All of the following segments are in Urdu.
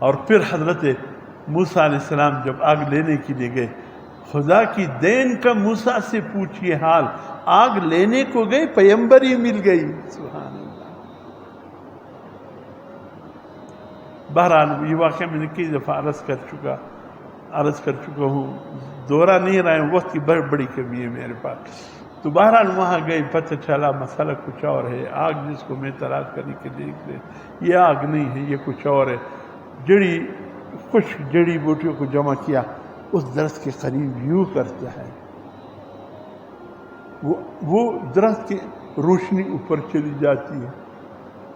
اور پھر حضرت موسیٰ علیہ السلام جب آگ لینے کے لیے گئے، خدا کی دین کا موسیٰ سے پوچھئے حال، آگ لینے کو گئے پیغمبر ہی مل گئی، سبحان اللہ۔ بہرحال یہ واقعہ میں نے کئی دفعہ عرض کر چکا ہوں، دوہرا نہیں رہا ہوں، وقت کی بڑی کمی ہے میرے پاس۔ تو بہرحال وہاں گئے، پتہ چلا مسئلہ کچھ اور ہے، آگ جس کو میں تلاش کرنے کے لیے نکلے یہ آگ نہیں ہے، یہ کچھ اور ہے۔ کچھ جڑی بوٹیوں کو جمع کیا، اس درخت کے قریب یوں کرتا ہے، وہ درخت کی روشنی اوپر چلی جاتی ہے،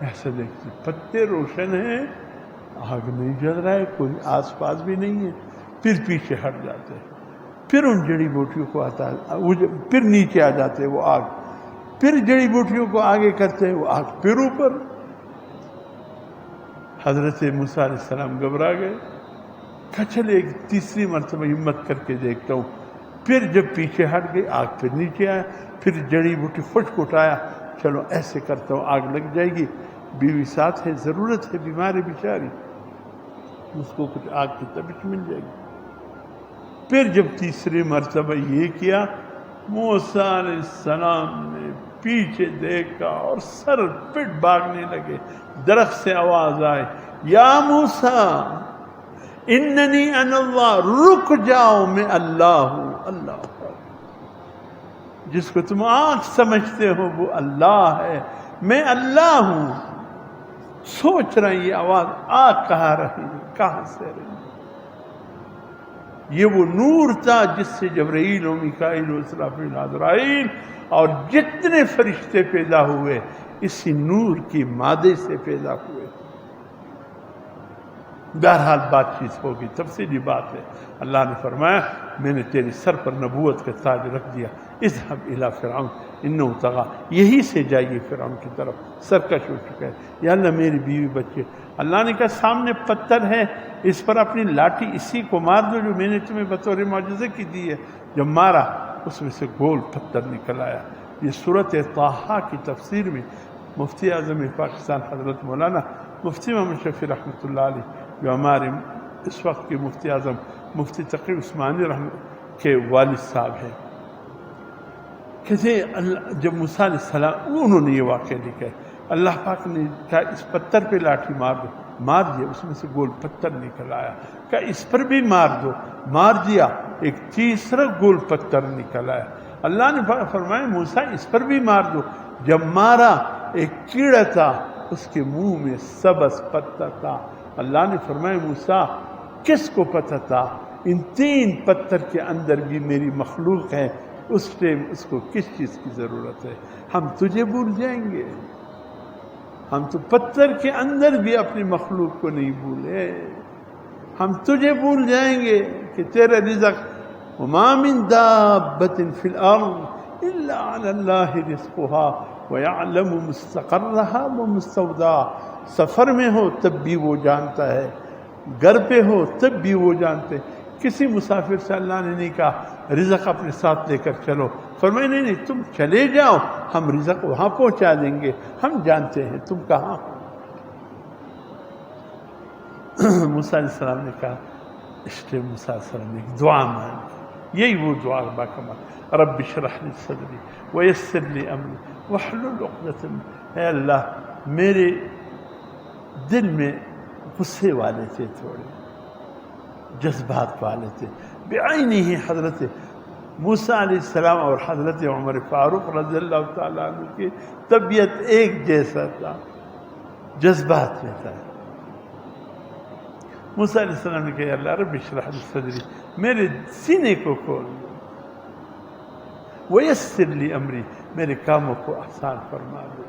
ایسا دیکھتے پتے روشن ہیں، آگ نہیں جل رہا ہے، کوئی آس پاس بھی نہیں ہے، پھر پیچھے ہٹ جاتے ہیں، پھر ان جڑی بوٹیوں کو آتا ہے، پھر نیچے آ جاتے ہیں وہ آگ، پھر جڑی بوٹیوں کو آگے کرتے ہیں، وہ آگ پھر اوپر۔ حضرت موسیٰ علیہ السلام گھبرا گئے، کہا چلے ایک تیسری مرتبہ ہمت کر کے دیکھتا ہوں، پھر جب پیچھے ہٹ گئی آگ پھر نیچے آیا، پھر جڑی بوٹی فٹ اٹھایا، چلو ایسے کرتا ہوں آگ لگ جائے گی، بیوی ساتھ ہے، ضرورت ہے، بیمار ہے بیچاری، اس کو کچھ آگ کی تبش مل جائے گی۔ پھر جب تیسری مرتبہ یہ کیا، موسیٰ علیہ السلام نے پیچھے دیکھا اور سر پٹ بھاگنے لگے، درخت سے آواز آئے، یا موسیٰ اننی انا اللہ، رک جاؤ میں اللہ ہوں، اللہ جس کو تم آنکھ سمجھتے ہو وہ اللہ ہے، میں اللہ ہوں۔ سوچ رہے ہیں یہ آواز آ کہاں رہی، کہاں سے رہی؟ یہ وہ نور تھا جس سے جبرائیل و میکائیل و اسرافیل عزرائیل اور جتنے فرشتے پیدا ہوئے اسی نور کی مادے سے پیدا ہوئے۔ بہرحال بات چیت ہوگی، تفصیلی بات ہے۔ اللہ نے فرمایا میں نے تیرے سر پر نبوت کا تاج رکھ دیا، اذهب الى فرعون انه طغى، یہی سے جائیے فرعون کی طرف، سرکش ہو چکا ہے۔ یا اللہ میری بیوی بچے، اللہ نے کہا سامنے پتھر ہے، اس پر اپنی لاٹھی اسی کو مار دو جو میں نے تمہیں بطور معجزے کی دی ہے۔ جب مارا اس میں سے گول پتھر نکل آیا۔ یہ سورۃ طٰہٰ کی تفسیر میں مفتی اعظم پاکستان حضرت مولانا مفتی محمد شفیع رحمۃ اللہ علیہ، جو ہمارے اس وقت کے مفتی اعظم مفتی تقی عثمانی رحمۃ کے والد صاحب ہیں، کہتے ہیں جب موسیٰ علیہ السلام انہوں نے یہ واقعہ لکھا ہے، اللہ پاک نے کہا اس پتھر پہ لاٹھی مار دو، مار دیا، اس میں سے گول پتھر نکل آیا، کہا اس پر بھی مار دو، مار دیا، ایک تیسرا گول پتھر نکل آیا۔ اللہ نے فرمایا موسیٰ اس پر بھی مار دو، جب مارا ایک کیڑا تھا، اس کے منہ میں سبز پتہ تھا۔ اللہ نے فرمایا موسیٰ کس کو پتہ تھا ان تین پتھر کے اندر بھی میری مخلوق ہے، اس ٹائم اس کو کس چیز کی ضرورت ہے؟ ہم تجھے بھول جائیں گے؟ ہم تو پتھر کے اندر بھی اپنی مخلوق کو نہیں بھولے، ہم تجھے بھول جائیں گے کہ تیرا رزق وما من دابۃ فی الارض الا علی اللہ رزقها ویعلم مستقرها ومستودعها۔ سفر میں ہو تب بھی وہ جانتا ہے، گھر پہ ہو تب بھی وہ جانتے ہیں۔ کسی مسافر سے اللہ نے نہیں کہا رزق اپنے ساتھ لے کر چلو، فرمایا نہیں تم چلے جاؤ، ہم رزق وہاں پہنچا دیں گے، ہم جانتے ہیں تم کہاں ہو۔ موسیٰ علیہ السلام نے کہا، اس لیے موسیٰ علیہ السلام نے ایک دعا مانگی، یہی وہ دعا باکمال، رب اشرح لی صدری ویسر لی امری واحلل عقدۃ من، اے اللہ میرے دل میں غصے والے تھے، تھوڑے جذبات والے تھے، بعینہ ہی حضرت موسیٰ علیہ السلام اور حضرت عمر فاروق رضی اللہ تعالیٰ عنہ کی طبیعت ایک جیسا تھا، جذبات میں تھا۔ موسیٰ علیہ السلام نے کہا اللہ رب اشرح لی صدری، میرے سینے کو کھول دو، ویسر لی امری، میرے کاموں کو آسان فرما دو،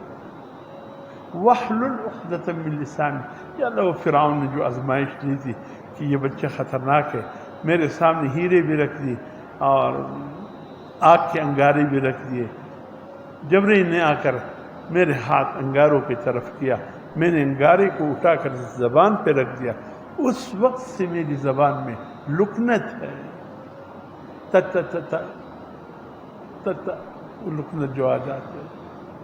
واحلل عقدۃ من لسانی، یا اللہ وہ فرعون نے جو آزمائش دی تھی کہ یہ بچہ خطرناک ہے، میرے سامنے ہیرے بھی رکھ دی اور آگ کے انگارے بھی رکھ دیے، جبرائیل نے آ کر میرے ہاتھ انگاروں کی طرف کیا، میں نے انگارے کو اٹھا کر زبان پہ رکھ دیا، اس وقت سے میری زبان میں لکنت ہے، لکنت جو آ جاتے،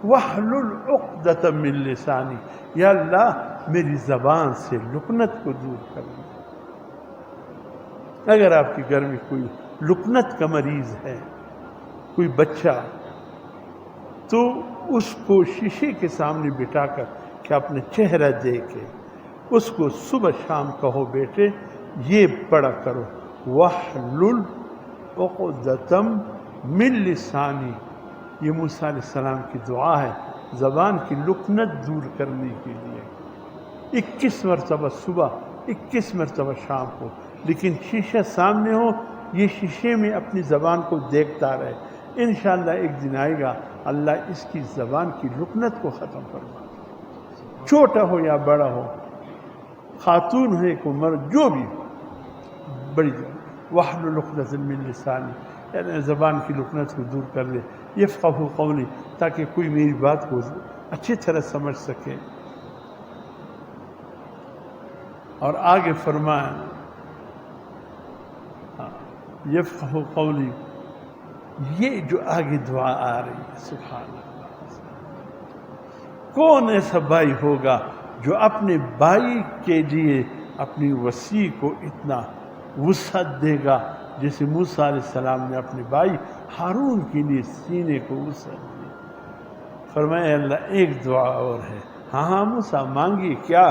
واحلل عقدۃ من لسانی، یا اللہ میری زبان سے لکنت کو دور کرنا۔ اگر آپ کے گھر میں کوئی لکنت کا مریض ہے، کوئی بچہ، تو اس کو شیشے کے سامنے بٹھا کر کہ اپنا چہرہ دیکھے، اس کو صبح شام کہو بیٹے یہ پڑھا کرو وَاحْلُلْ عُقْدَةً مِّن لِسَانِي، یہ موسیٰ علیہ السلام کی دعا ہے زبان کی لکنت دور کرنے کے لیے۔ 21 مرتبہ صبح، 21 مرتبہ شام کو، لیکن شیشہ سامنے ہو، یہ شیشے میں اپنی زبان کو دیکھتا رہے۔ انشاءاللہ ایک دن آئے گا اللہ اس کی زبان کی لکنت کو ختم فرما، چھوٹا ہو یا بڑا ہو، خاتون ہے کو مرد، جو بھی بڑی وَاحْلُلْ عُقْدَةً مِّن لِسَانِي، یعنی زبان کی لکنت کو دور کر دے، یفقہوا قولی، تاکہ کوئی میری بات کو اچھی طرح سمجھ سکے۔ اور آگے فرمایا یفقہوا قولی، یہ جو آگے دعا آ رہی ہے سبحان اللہ، کون ایسا بھائی ہوگا جو اپنے بھائی کے لیے اپنی وسیع کو اتنا وسعت دے گا جیسے موسیٰ علیہ السلام نے اپنے بھائی ہارون کے لیے سینے کو وسعت دی۔ فرمایا اللہ ایک دعا اور ہے، ہاں موسیٰ مانگیے کیا؟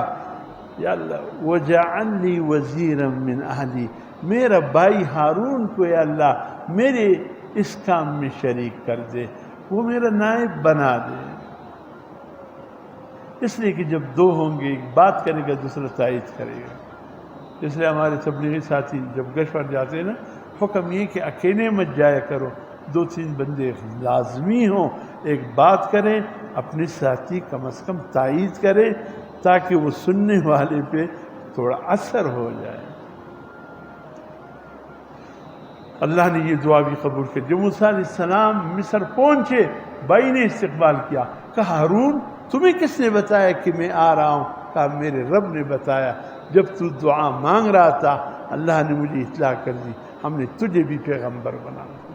یا اللہ وَجَعَلْنِي وَزِيرًا مِّنْ أَهْلِي، میرا بھائی ہارون کو یا اللہ میرے اس کام میں شریک کر دے، وہ میرا نائب بنا دے۔ اس لیے کہ جب دو ہوں گے، ایک بات کرے گا دوسرا تائید کرے گا۔ اس لیے ہمارے تبلیغی ساتھی جب گشت پر جاتے ہیں نا، حکم یہ کہ اکیلے مت جایا کرو، 2-3 بندے لازمی ہوں، ایک بات کریں، اپنے ساتھی کم از کم تائید کرے تاکہ وہ سننے والے پہ تھوڑا اثر ہو جائے۔ اللہ نے یہ دعا بھی قبول کی۔ جب موسیٰ علیہ السلام مصر پہنچے، بھائی نے استقبال کیا، کہا ہارون تمہیں کس نے بتایا کہ میں آ رہا ہوں؟ کہا میرے رب نے بتایا، جب تو دعا مانگ رہا تھا اللہ نے مجھے اطلاع کر دی، ہم نے تجھے بھی پیغمبر بنا دیا۔